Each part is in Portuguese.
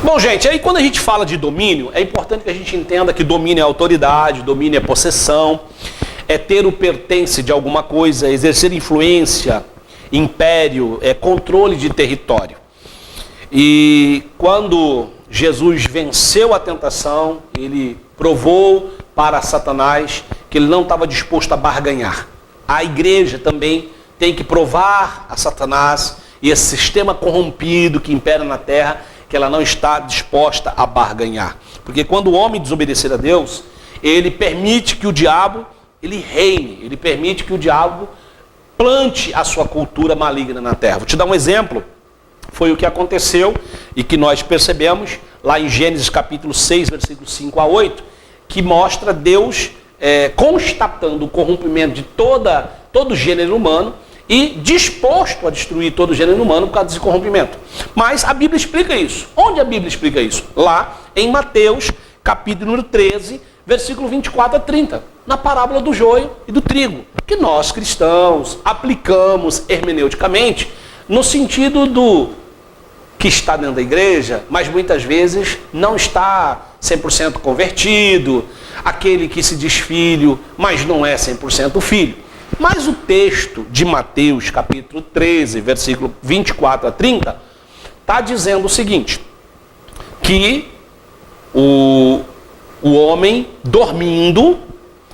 Bom, gente, aí quando a gente fala de domínio, é importante que a gente entenda que domínio é autoridade, domínio é possessão, é ter o pertence de alguma coisa, exercer influência, império, é controle de território. E quando Jesus venceu a tentação, ele provou para Satanás que ele não estava disposto a barganhar. A igreja também tem que provar a Satanás e esse sistema corrompido que impera na terra, que ela não está disposta a barganhar. Porque quando o homem desobedecer a Deus, ele permite que o diabo, ele reine, ele permite que o diabo plante a sua cultura maligna na terra. Vou te dar um exemplo, foi o que aconteceu e que nós percebemos lá em Gênesis capítulo 6, versículos 5 a 8, que mostra Deus constatando o corrompimento de todo o gênero humano e disposto a destruir todo o gênero humano por causa desse corrompimento. Mas a Bíblia explica isso. Onde a Bíblia explica isso? Lá em Mateus, capítulo número 13, versículo 24 a 30, na parábola do joio e do trigo, que nós cristãos aplicamos hermeneuticamente no sentido do que está dentro da igreja, mas muitas vezes não está 100% convertido, aquele que se diz filho, mas não é 100% filho. Mas o texto de Mateus, capítulo 13, versículo 24 a 30, está dizendo o seguinte, que o homem dormindo,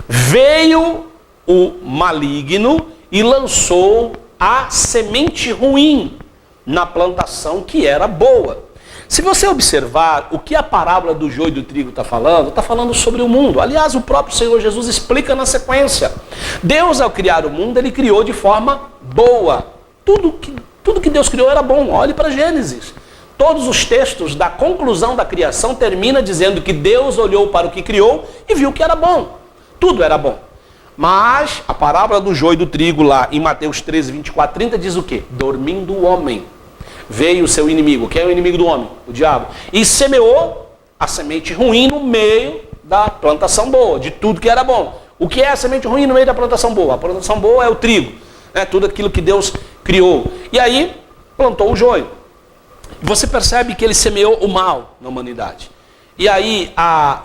veio o maligno e lançou a semente ruim na plantação que era boa. Se você observar o que a parábola do joio e do trigo está falando sobre o mundo. Aliás, o próprio Senhor Jesus explica na sequência. Deus, ao criar o mundo, ele criou de forma boa. Tudo que Deus criou era bom. Olhe para Gênesis. Todos os textos da conclusão da criação termina dizendo que Deus olhou para o que criou e viu que era bom. Tudo era bom. Mas a parábola do joio e do trigo lá em Mateus 13, 24, 30 diz o quê? Dormindo o homem, veio o seu inimigo. Quem é o inimigo do homem? O diabo. E semeou a semente ruim no meio da plantação boa, de tudo que era bom. O que é a semente ruim no meio da plantação boa? A plantação boa é o trigo, né? Tudo aquilo que Deus criou. E aí plantou o joio. Você percebe que ele semeou o mal na humanidade. E aí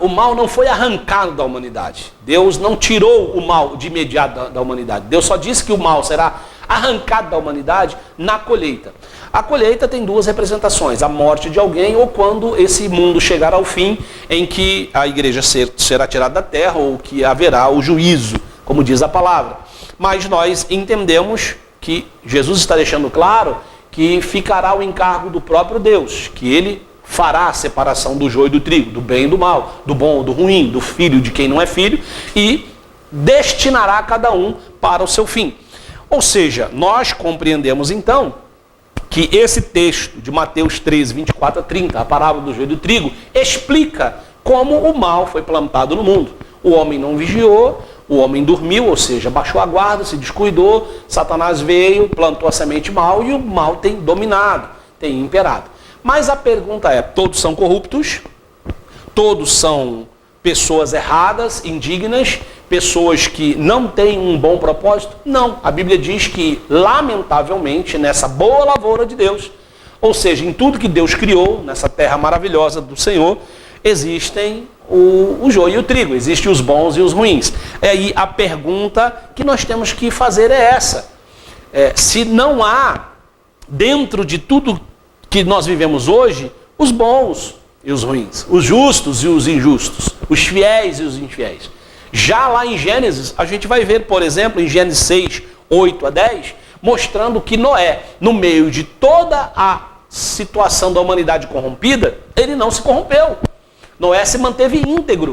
o mal não foi arrancado da humanidade. Deus não tirou o mal de imediato da humanidade. Deus só disse que o mal será arrancado da humanidade na colheita. A colheita tem duas representações, a morte de alguém ou quando esse mundo chegar ao fim em que a igreja será tirada da terra ou que haverá o juízo, como diz a palavra. Mas nós entendemos que Jesus está deixando claro que ficará o encargo do próprio Deus, que ele fará a separação do joio e do trigo, do bem e do mal, do bom ou do ruim, do filho de quem não é filho, e destinará cada um para o seu fim. Ou seja, nós compreendemos então que esse texto de Mateus 13, 24 a 30, a parábola do joio e do trigo, explica como o mal foi plantado no mundo. O homem não vigiou, o homem dormiu, ou seja, baixou a guarda, se descuidou, Satanás veio, plantou a semente mal e o mal tem dominado, tem imperado. Mas a pergunta é, todos são corruptos? Todos são pessoas erradas, indignas, pessoas que não têm um bom propósito? Não. A Bíblia diz que, lamentavelmente, nessa boa lavoura de Deus, ou seja, em tudo que Deus criou, nessa terra maravilhosa do Senhor, existem o joio e o trigo, existem os bons e os ruins. E aí a pergunta que nós temos que fazer é essa. Se não há, dentro de tudo que nós vivemos hoje, os bons e os ruins, os justos e os injustos, os fiéis e os infiéis. Já lá em Gênesis, a gente vai ver, por exemplo, em Gênesis 6, 8 a 10, mostrando que Noé, no meio de toda a situação da humanidade corrompida, ele não se corrompeu. Noé se manteve íntegro.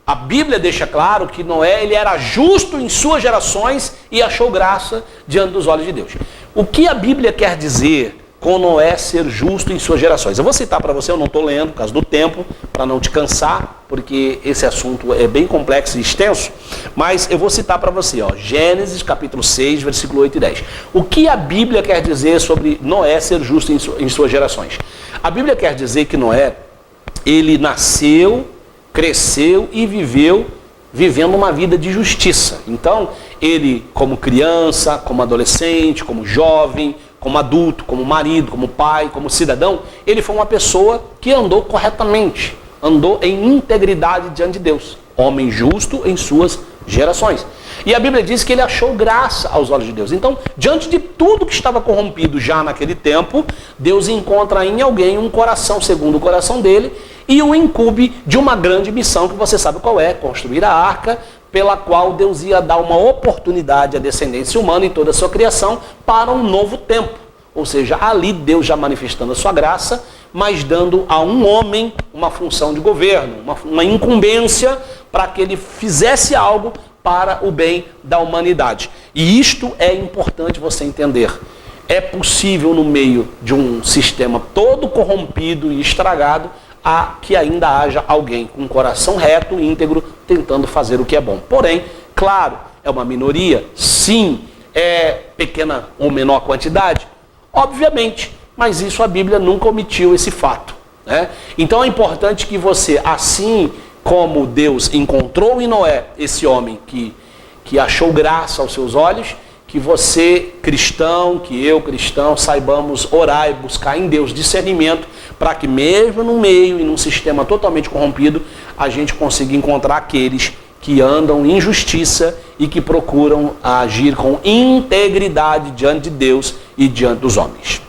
A Bíblia deixa claro que Noé ele era justo em suas gerações e achou graça diante dos olhos de Deus. O que a Bíblia quer dizer com Noé ser justo em suas gerações? Eu vou citar para você, eu não estou lendo por causa do tempo, para não te cansar, porque esse assunto é bem complexo e extenso, mas eu vou citar para você, Gênesis capítulo 6, versículo 8 e 10. O que a Bíblia quer dizer sobre Noé ser justo em suas gerações? A Bíblia quer dizer que Noé, ele nasceu, cresceu e vivendo uma vida de justiça. Então, ele como criança, como adolescente, como jovem, como adulto, como marido, como pai, como cidadão, ele foi uma pessoa que andou corretamente, andou em integridade diante de Deus, homem justo em suas gerações. E a Bíblia diz que ele achou graça aos olhos de Deus. Então, diante de tudo que estava corrompido já naquele tempo, Deus encontra em alguém um coração segundo o coração dele e o incumbe de uma grande missão que você sabe qual é: construir a arca, pela qual Deus ia dar uma oportunidade à descendência humana em toda a sua criação para um novo tempo. Ou seja, ali Deus já manifestando a sua graça, mas dando a um homem uma função de governo, uma incumbência para que ele fizesse algo para o bem da humanidade. E isto é importante você entender. É possível, no meio de um sistema todo corrompido e estragado, que ainda haja alguém com um coração reto e íntegro tentando fazer o que é bom. Porém, claro, é uma minoria, sim, é pequena ou menor quantidade, obviamente, mas isso a Bíblia nunca omitiu esse fato, né? Então é importante que você, assim como Deus encontrou em Noé esse homem que achou graça aos seus olhos, que você, cristão, que eu, cristão, saibamos orar e buscar em Deus discernimento para que mesmo no meio e num sistema totalmente corrompido, a gente consiga encontrar aqueles que andam em justiça e que procuram agir com integridade diante de Deus e diante dos homens.